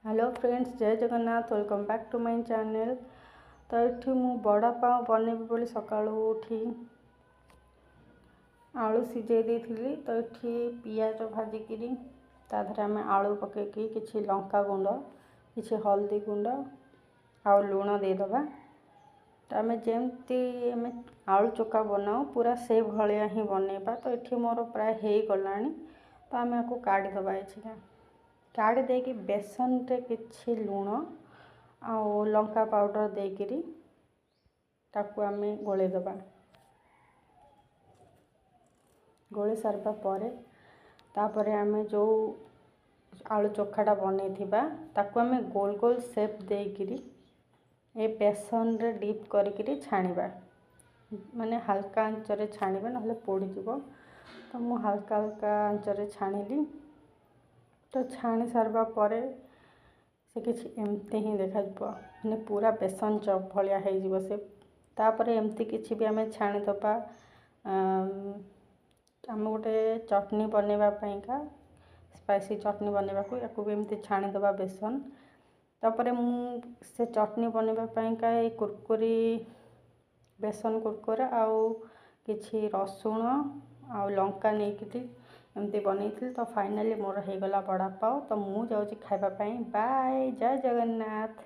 Hello friends, जय Jagannath. Welcome back to my channel. तो ये मु बड़ा पाव बनैबी बोली सकाळु उठी आलू सिझे देइथिली। तो ये पियाज भाजिकी ताधर आम आलू पकईकी किसी लंका गुंड किसी हल्दी गुंड आ लुण देदेबा। तो आम जमती आम आलू चोका बनाऊ पूरा से भाया ही बनैबा। तो ये मोर प्राय हो गला। तो आम आपको काढ़ीदबा ये काढ़ी देकी बेसन रे किछि लुण आ लंका पाउडर देकरी ताकू आम गोलेदबा। गोले सारबा परे तापरे आम जो आलू चोखाटा बनैथिबा ताकू आम गोल गोल शेप देकरी ए बेसन रे डीप करके छाणीबा। माने हल्का आंचरे छाणीबा नहले पोड़ीजिवो। तो मु हल्का हल्का आंचरे छाणीली। तो छाणी सारबा परे से किछि एमती ही देखा माने पूरा बेसन चप भलिया हो से। तापरे एमती किछि भी आम छाणीदबा। आम गोटे चटनी बनैबा का स्पाइसी चटनी बनैबा को याकू भी एमती छाणीदबा बेसन। तापरे मु से चटनी बनैबा का कुरकुरी बेसन कुरकुरा आउ किछि रसुण आ लंका नहीं एमती बनई। तो फाइनाली मोर हो गला बड़ा पाव। तो मु जाऊँ खाइबा। बाय, जय जगन्नाथ।